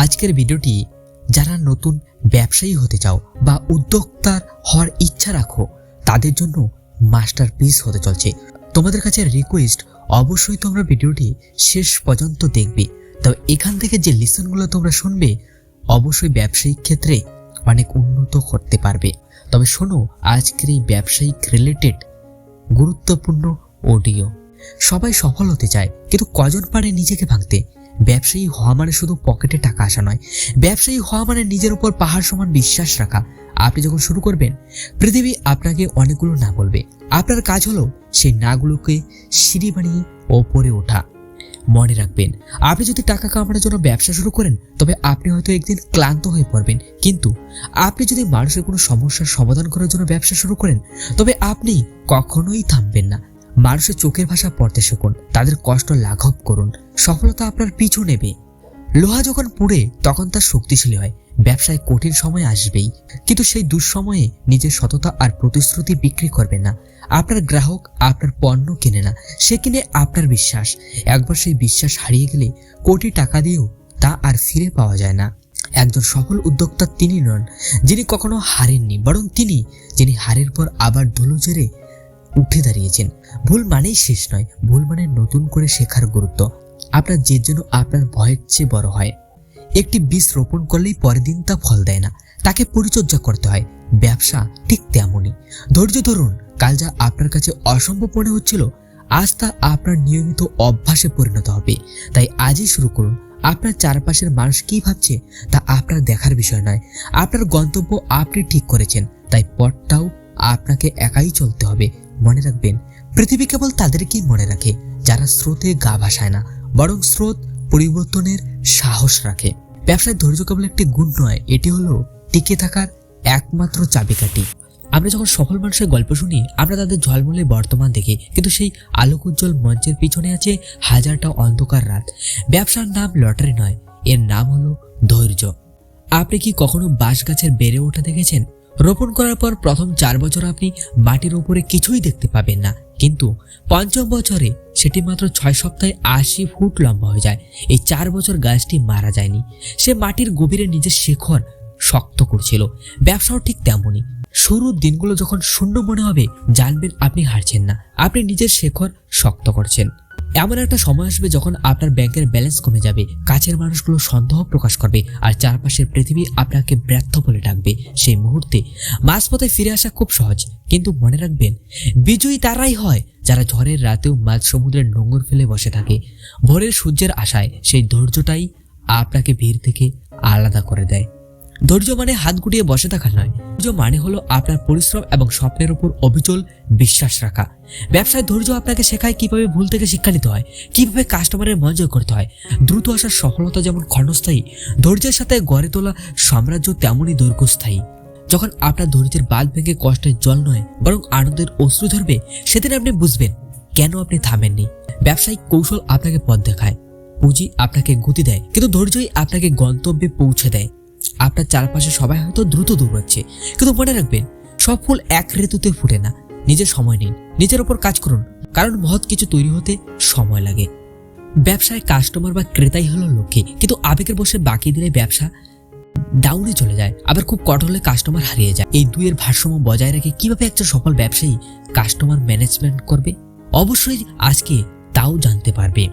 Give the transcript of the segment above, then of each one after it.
আজকের ভিডিওটি যারা নতুন ব্যবসায়ী হতে চাও বা উদ্যোক্তার হওয়ার ইচ্ছা রাখো তাদের জন্য মাস্টারপিস হতে চলছে। তোমাদের কাছে রিকোয়েস্ট, অবশ্যই তোমরা ভিডিওটি শেষ পর্যন্ত দেখবে। তবে এখান থেকে যে লিসনগুলো তোমরা শুনবে অবশ্যই ব্যবসায়িক ক্ষেত্রে অনেক উন্নত করতে পারবে। তবে শোনো আজকের এই ব্যবসায়িক রিলেটেড গুরুত্বপূর্ণ অডিও। সবাই সফল হতে চায়, কিন্তু কজন পারে নিজেকে ভাঙতে? ব্যবসায়ী হওয়া মানে শুধু পকেটে টাকা আসা নয়, ব্যবসায়ী হওয়া মানে নিজের উপর পাহাড় সমান বিশ্বাস রাখা। আপনি যখন শুরু করবেন, পৃথিবী আপনাকে অনেকগুলো না বলবে। আপনার কাজ হলো সেই নাগুলোকে সিঁড়ি বানিয়ে ওপরে ওঠা। মনে রাখবেন, আপনি যদি টাকা কামানোর জন্য ব্যবসা শুরু করেন তবে আপনি হয়তো একদিন ক্লান্ত হয়ে পড়বেন, কিন্তু আপনি যদি মানুষের কোনো সমস্যার সমাধান করার জন্য ব্যবসা শুরু করেন তবে আপনি কখনোই থামবেন না। মানুষের চোখের ভাষা পড়তে শিখুন, তাদের কষ্ট লাঘব করুন, সফলতা আপনার পিছু নেবে। লোহা যখন পুড়ে তখন তার শক্তিশালী হয়। ব্যবসায় কঠিন সময় আসবেই, কিন্তু সেই দুঃসময়ে নিজের সততা আর প্রতিশ্রুতি বিক্রি করবেন না। আপনার গ্রাহক আপনার পণ্য কেনে না, সে কিনে আপনার বিশ্বাস। একবার সেই বিশ্বাস হারিয়ে গেলে কোটি টাকা দিয়েও তা আর ফিরে পাওয়া যায় না। একজন সফল উদ্যোক্তা তিনি নন যিনি কখনো হারেননি, বরং তিনি যিনি হারের পর আবার ধুলো ঝেড়ে উঠে দাঁড়িয়েছেন। ভুল মানেই শেষ নয়, ভুল মানে নতুন করে শেখার গুরুত্ব। আপনার জেদ যেন আপনার ভয়ের চেয়ে বড় হয়। একটি বীজ রোপণ করলেই পরের দিন তা ফল দেয় না, তাকে পরিচর্যা করতে হয়। ব্যবসা ঠিক তেমনই। ধৈর্য ধরুন, কাল যা আপনার কাছে অসম্ভব মনে হচ্ছিল আজ তা আপনার নিয়মিত অভ্যাসে পরিণত হবে। তাই আজই শুরু করুন। আপনার চারপাশের মানুষ কি ভাবছে তা আপনার দেখার বিষয় নয়। আপনার গন্তব্য আপনি ঠিক করেছেন, তাই পথটাও আপনাকে একাই চলতে হবে। মনে রাখবেন, পৃথিবী কেবল তাদেরকেই মনে রাখে যারা স্রোতে গা ভাসায় না, বরং স্রোত পরিবর্তনের সাহস রাখে। ব্যবসায় ধৈর্য কেবল একটি গুণ নয়, এটি হলো টিকে থাকার একমাত্র চাবিকাঠি। আমরা যখন সফল মানুষের গল্প শুনি আমরা তাদের ঝলমলে বর্তমান দেখি, কিন্তু সেই আলোক উজ্জ্বল মঞ্চের পিছনে আছে হাজারটা অন্ধকার রাত। ব্যবসার নাম লটারি নয়, এর নাম হলো ধৈর্য। আপনি কি কখনো বাঁশ গাছের বেড়ে ওঠা দেখেছেন? রোপণ করার পর প্রথম 4 বছর আপনি মাটির উপরে কিছুই দেখতে পাবেন না, কিন্তু পঞ্চম বছরে সেটি মাত্র 6 সপ্তাহে 80 ফুট লম্বা হয়ে যায়। এই 4 বছর গাছটি মারা যায়নি, সে মাটির গভীরে নিজের শেকড় শক্ত করছিল। ব্যবসাও ঠিক তেমনই। শুরুর দিনগুলো যখন শূন্য মনে হবে জানবেন আপনি হারছেন না, আপনি নিজের শেকড় শক্ত করছেন। এমন একটা সময় আসবে যখন আপনার ব্যাংকের ব্যালেন্স কমে যাবে, কাছের মানুষগুলো সন্দেহ প্রকাশ করবে, আর চারপাশের পৃথিবী আপনাকে ব্যর্থ বলে ডাকবে। সেই মুহূর্তে মাঝপথে ফিরে আসা খুব সহজ, কিন্তু মনে রাখবেন, বিজয়ী তারাই হয় যারা ঝড়ের রাতেও মাঝ সমুদ্রের নোঙর ফেলে বসে থাকে। ভোরের সূর্যের আশায় সেই ধৈর্যটাই আপনাকে ভিড় থেকে আলাদা করে দেয়। ধৈর্য মানে হাত গুটিয়ে বসে থাকা নয়, ধৈর্য মানে হলো আপনার পরিশ্রম এবং স্বপ্নের উপর অবিচল বিশ্বাস রাখা। ব্যবসায় ধৈর্য আপনাকে শেখায় কিভাবে ভুল থেকে শিক্ষা নিতে হয়, কিভাবে কাস্টমারের মন জয় করতে হয়। দ্রুত আসার সফলতা যেমন ক্ষণস্থায়ী, ধৈর্যের সাথে গড়ে তোলা সাম্রাজ্য তেমনই দীর্ঘস্থায়ী। যখন আপনার ধৈর্যের বাঁধ ভেঙে কষ্টের জল নয় বরং আনন্দের অশ্রু ধরবে, সেদিন আপনি বুঝবেন কেন আপনি থামেননি। ব্যবসায়িক কৌশল আপনাকে পথ দেখায়, পুঁজি আপনাকে গতি দেয়, কিন্তু ধৈর্যই আপনাকে গন্তব্যে পৌঁছে দেয়। আপনার চারপাশে সবাই হয়তো দ্রুত দৌড়াচ্ছে, কিন্তু মনে রাখবেন, সব ফুল এক ঋতুতে ফুটে না। নিজের সময় নিন, নিজের উপর কাজ করুন, কারণ মহৎ কিছু তৈরি হতে সময় লাগে। ব্যবসায় কাস্টমার বা ক্রেতাই হলো লক্ষ্য, কিন্তু আবেগের বসে বাকি দিলে ব্যবসা ডাউনে চলে যায়, আবার খুব কঠোর হলে কাস্টমার হারিয়ে যায়। এই দুইয়ের ভারসাম্য বজায় রেখে কিভাবে একজন সফল ব্যবসায়ী কাস্টমার ম্যানেজমেন্ট করবে, অবশ্যই আজকে তাও জানতে পারবে।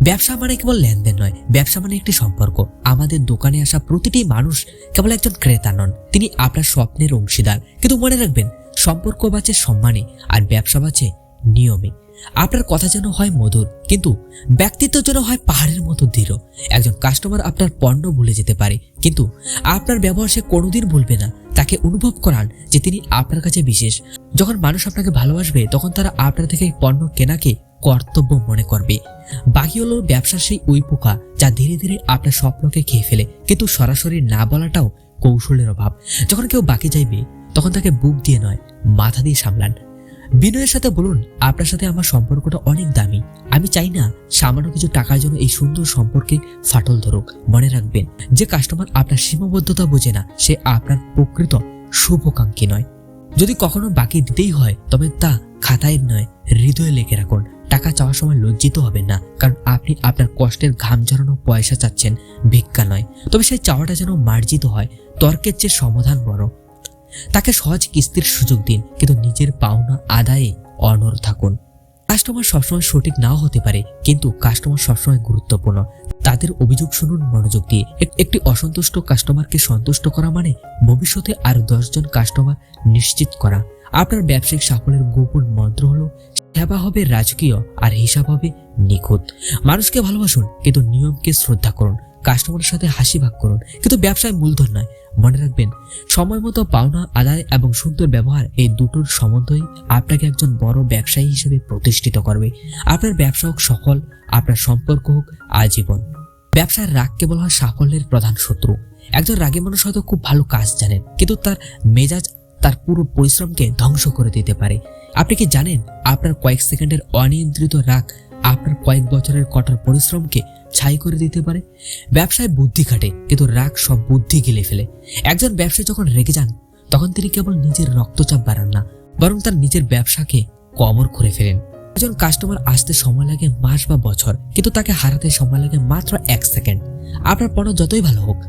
ব্যবসা মানে কেবল লেনদেন নয়, ব্যবসা মানে একটি সম্পর্ক। আমাদের দোকানে আসা প্রতিটি মানুষ কেবল একজন ক্রেতা নন, তিনি আপনার স্বপ্নের অংশীদার। কিন্তু মনে রাখবেন, সম্পর্ক বাঁচে সম্মানে, আর ব্যবসা বাঁচে নিয়মে। আপনার কথা যেন হয় মধুর, কিন্তু ব্যক্তিত্ব যেন হয় পাহাড়ের মতো দৃঢ়। একজন কাস্টমার আপনার পণ্য ভুলে যেতে পারে, কিন্তু আপনার ব্যবহার সে কোনোদিন ভুলবে না। তাকে অনুভব করান যে তিনি আপনার কাছে বিশেষ। যখন মানুষ আপনাকে ভালোবাসবে তখন তারা আপনার থেকে পণ্য কেনাকে কর্তব্য মনে করবে। বাকি হলো ব্যবসার সেই ওই পোকা যা ধীরে ধীরে আপনার স্বপ্নকে খেয়ে ফেলে, কিন্তু সরাসরি না বলাটাও কৌশলের অভাব। যখন কেউ বাকি চাইবে তখন তাকে বুক দিয়ে নয়, মাথা দিয়ে সামলান। বিনয়ের সাথে বলুন, আপনার সাথে আমার সম্পর্কটা অনেক দামি, আমি চাই না সামান্য কিছু টাকার জন্য এই সুন্দর সম্পর্কে ফাটল ধরুক। মনে রাখবেন, যে কাস্টমার আপনার সীমাবদ্ধতা বোঝে না সে আপনার প্রকৃত শুভাকাঙ্ক্ষী নয়। যদি কখনো বাকি দিতেই হয় তবে তা খাতায় নয়, হৃদয়ে লিখে রাখুন। টাকা চাওয়ার সময় লজ্জিত হবেন না, কারণ আপনি আপনার কষ্টের ঘাম ঝরানো পয়সা চাচ্ছেন, ভিক্ষা নয়। তবে সেই চাওয়াটা যেন মার্জিত হয়, তর্কের চেয়ে সমাধান বড়। তাকে সহজ কিস্তির সুযোগ দিন, কিন্তু নিজের পাওনা আদায়ে অনড় থাকুন। কাস্টমার সবসময় সঠিক নাও হতে পারে, কিন্তু কাস্টমার সবসময় গুরুত্বপূর্ণ। তাদের অভিযোগ শুনুন মনোযোগ দিয়ে। একটি অসন্তুষ্ট কাস্টমারকে সন্তুষ্ট করা মানে ভবিষ্যতে আরো 10 জন কাস্টমার নিশ্চিত করা। আপনার ব্যবসায়িক সাফল্যের গোপন মন্ত্র হলো সেবা হবে রাজকীয় আর হিসাব হবে নিখুঁত। মানুষকে ভালোবাসুন, কিন্তু নিয়মকে শ্রদ্ধা করুন। কাস্টমারের সাথে হাসি ভাগ করুন, কিন্তু ব্যবসায় মূলধন নয়। মনে রাখবেন, সময় মতো পাওনা আদায় এবং সুন্দর ব্যবহার, এই দুটোর সম্বন্ধই আপনাকে একজন বড় ব্যবসায়ী হিসেবে প্রতিষ্ঠিত করবে। আপনার ব্যবসা হোক সফল, আপনার সম্পর্ক হোক আজীবন। ব্যবসার রাগ কেবল হয় সাফল্যের প্রধান শত্রু। একজন রাগী মানুষ হয়তো খুব ভালো কাজ জানেন, কিন্তু তার মেজাজ তার পুরো পরিশ্রমকে ধ্বংস করে দিতে পারে। আপনি কি জানেন, আপনার কয়েক সেকেন্ডের অনিয়ন্ত্রিত রাগ আপনার কয়েক বছরের কঠোর পরিশ্রমকে ছাই করে দিতে পারে? ব্যবসায় বুদ্ধি খাটে, কিন্তু রাগ সব বুদ্ধি গিলে ফেলে। একজন ব্যবসায়ী যখন রেগে যান, তখন তিনি কেবল নিজের রক্তচাপ বাড়ান না, বরং তার নিজের ব্যবসাকে কবর করে ফেলেন। একজন কাস্টমার আসতে সময় লাগে মাস বা বছর, কিন্তু তাকে হারাতে সময় লাগে মাত্র 1 সেকেন্ড। আপনার পণ্য যতই ভালো হোক,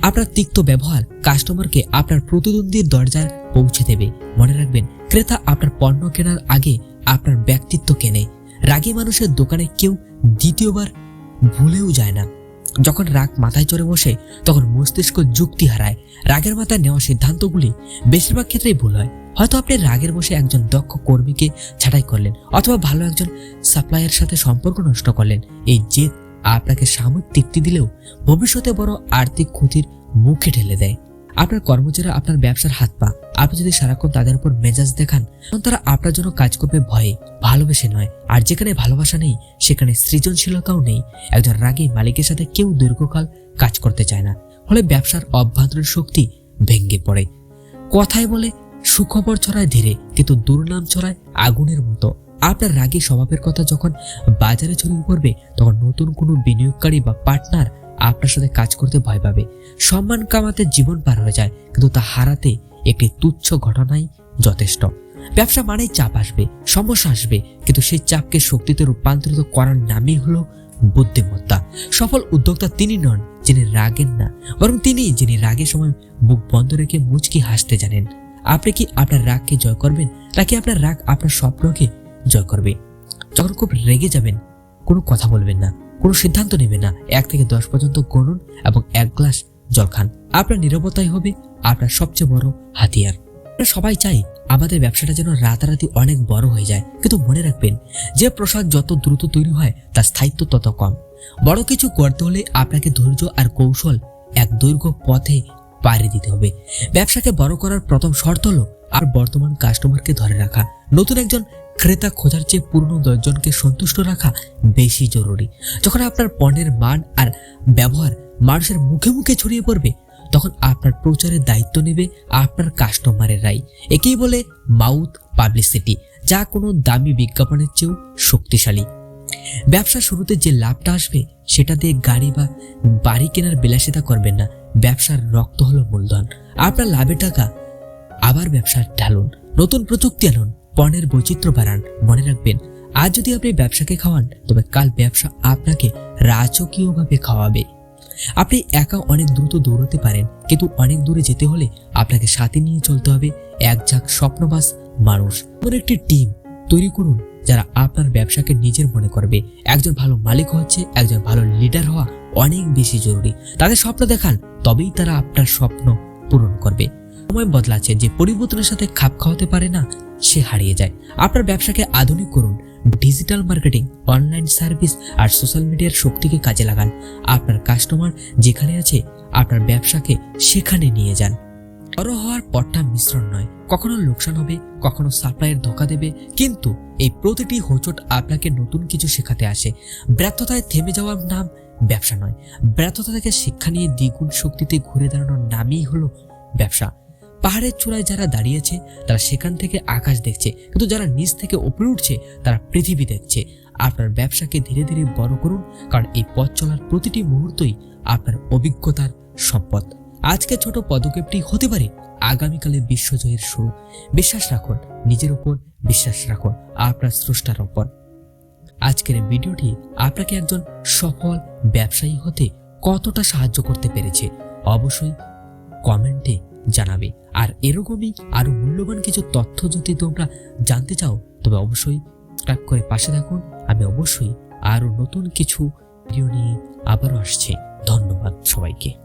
আপনার তিক্ত ব্যবহার কাস্টমারকে আপনার প্রতিদ্বন্দ্বীর দরজায় পৌঁছে দেবে। মনে রাখবেন, ক্রেতা আপনার পণ্য কেনার আগে আপনার ব্যক্তিত্ব কেনে। রাগী মানুষের দোকানে কেউ দ্বিতীয়বার ভুলেও যায় না। যখন রাগ মাথায় চড়ে বসে, তখন মস্তিষ্ক যুক্তি হারায়। রাগের মাথায় নেওয়া সিদ্ধান্তগুলি বেশিরভাগ ক্ষেত্রেই ভুল হয়। হয়তো আপনি রাগের বসে একজন দক্ষ কর্মীকে ছাঁটাই করলেন, অথবা ভালো একজন সাপ্লায়ারের সাথে সম্পর্ক নষ্ট করলেন। এই জেদ আপনাকে সাময়িক তৃপ্তি দিলেও ভবিষ্যতে বড় আর্থিক ক্ষতির মুখে ঠেলে দেয়। আপনার কর্মচারীরা আপনার ব্যবসার হাত পা। আপনি যদি সারাক্ষণ তাদের উপর মেজাজ দেখান, তখন তারা আপনার জন্য কাজ করবে ভয়ে, ভালোবেসে নয়। আর যেখানে ভালোবাসা নেই, সেখানে সৃজনশীলতাও নেই। একজন রাগী মালিকের সাথে কেউ দীর্ঘকাল কাজ করতে চায় না, ফলে ব্যবসার অভ্যন্তরীণ শক্তি ভেঙে পড়ে। কথায় বলে সুখবর ছড়ায় ধীরে, কিন্তু দুর্নাম ছড়ায় আগুনের মতো। আপনার রাগী স্বভাবের কথা যখন বাজারে ছড়িয়ে পড়বে, তখন নতুন কোনো বিনিয়োগকারী বা পার্টনার আপনার সাথে কাজ করতে ভয় পাবে। সম্মান কামাতে জীবন পার হয়ে যায়, কিন্তু তা হারাতে একটি তুচ্ছ ঘটনাই যথেষ্ট। ব্যবসা মানেই চাপ আসবে, সমস্যা আসবে, কিন্তু সেই চাপকে শক্তিতে রূপান্তরিত করার নামই হলো বুদ্ধিমত্তা। সফল উদ্যোক্তা তিনি নন যিনি রাগেন না, বরং তিনি যিনি রাগের সময় বুক বন্ধ রেখে মুচকি হাসতে জানেন। আপনি কি আপনার রাগকে জয় করবেন, নাকি আপনার রাগ আপনার স্বপ্নকে জয় করবে? যখন খুব রেগে যাবেন, কোনো কথা বলবেন না, কোনো সিদ্ধান্ত নেবেন না। 1 থেকে 10 পর্যন্ত গুনুন এবং 1 গ্লাস জল খান। আপনার নীরবতাই হবে আপনার সবচেয়ে বড় হাতিয়ার। আমরা সবাই চাই আমাদের ব্যবসাটা যেন রাতারাতি অনেক বড় হয়ে যায়, কিন্তু মনে রাখবেন, যে প্রসাদ যত দ্রুত তৈরি হয়, তার স্থায়িত্ব তত কম। বড় কিছু করতে হলে আপনাকে ধৈর্য আর কৌশল এক দৈর্ঘ্য পথে পাড়ি দিতে হবে। ব্যবসাকে বড় করার প্রথম শর্ত হলো আর বর্তমান কাস্টমারকে ধরে রাখা। নতুন একজন ক্রেতা খোঁজার চেয়ে পুরনো 10 জনকে সন্তুষ্ট রাখা বেশি জরুরি। যখন আপনার পণ্যের মান আর ব্যবহার মানুষের মুখে মুখে ছড়িয়ে পড়বে, তখন আপনার প্রচারের দায়িত্ব নেবে আপনার কাস্টমারেরাই। একেই বলে মাউথ পাবলিসিটি, যা কোনো দামি বিজ্ঞাপনের চেয়েও শক্তিশালী। ব্যবসা শুরুতে যে লাভটা আসবে, সেটা দিয়ে গাড়ি বা বাড়ি কেনার বিলাসিতা করবেন না। ব্যবসার রক্ত হলো মূলধন। আপনার লাভের টাকা আবার ব্যবসার ঢালুন, নতুন প্রযুক্তি আনুন, পণ্যের বৈচিত্র্য বাড়ান। মনে রাখবেন, আজ যদি আপনি ব্যবসাকে খাওয়ান, তবে কাল ব্যবসা আপনাকে রাজকীয়ভাবে খাওয়াবে। আপনি একা অনেক দ্রুত দৌড়াতে পারেন, কিন্তু অনেক দূরে যেতে হলে আপনাকে সাথে নিয়ে চলতে হবে এক ঝাঁক স্বপ্নবাস মানুষ। এমন একটি টিম তৈরি করুন যারা আপনার ব্যবসাকে নিজের মনে করবে। একজন ভালো মালিক হচ্ছে একজন ভালো লিডার হওয়া অনেক বেশি জরুরি। তাদের স্বপ্ন দেখান, তবেই তারা আপনার স্বপ্ন পূরণ করবে। সময় বদলাচ্ছে, যে পরিবর্তনের সাথে খাপ খাওয়াতে পারে না, সে হারিয়ে যায়। আপনার ব্যবসাকে আধুনিক করুন। ডিজিটাল মার্কেটিং, অনলাইন সার্ভিস আর সোশ্যাল মিডিয়ার শক্তিকে কাজে লাগান। আপনার কাস্টমার যেখানে আছে, আপনার ব্যবসাকে সেখানে নিয়ে যান। বড় হওয়ার পথটা মিশ্রণ নয়, কখনো লোকসান হবে, কখনো সাপ্লাইয়ের ধোকা দেবে, কিন্তু এই প্রতিটি হোঁচট আপনাকে নতুন কিছু শেখাতে আসে। ব্যর্থতায় থেমে যাওয়ার নাম ব্যবসা নয়। ব্যর্থতা থেকে শিক্ষা নিয়ে দ্বিগুণ শক্তিতে ঘুরে দাঁড়ানোর নামই হলো ব্যবসা। পাহাড়ের চূড়ায় যারা দাঁড়িয়েছে, তারা সেখান থেকে আকাশ দেখছে, কিন্তু যারা নিচ থেকে উপরে উঠছে, তারা পৃথিবী দেখছে। আপনার ব্যবসাকে ধীরে ধীরে বড় করুন, কারণ এই পথ চলার প্রতিটি মুহূর্তই আপনার অভিজ্ঞতার সম্পদ। আজকে ছোট পদক্ষেপটি হতে পারে আগামীকালের বিশ্বজয়ের শুরু। বিশ্বাস রাখুন, নিজের উপর বিশ্বাস রাখুন, আপনার স্রষ্টার উপর। আজকের এই ভিডিওটি আপনাকে একজন সফল ব্যবসায়ী হতে কতটা সাহায্য করতে পেরেছে অবশ্যই কমেন্টে জানাবে। আর এরকমই আরো মূল্যবান কিছু তথ্য যদি তোমরা জানতে চাও তবে অবশ্যই সাবস্ক্রাইব করে পাশে থাকুন। আমি অবশ্যই আরো নতুন কিছু ভিডিও নিয়ে আবারও আসছি। ধন্যবাদ সবাইকে।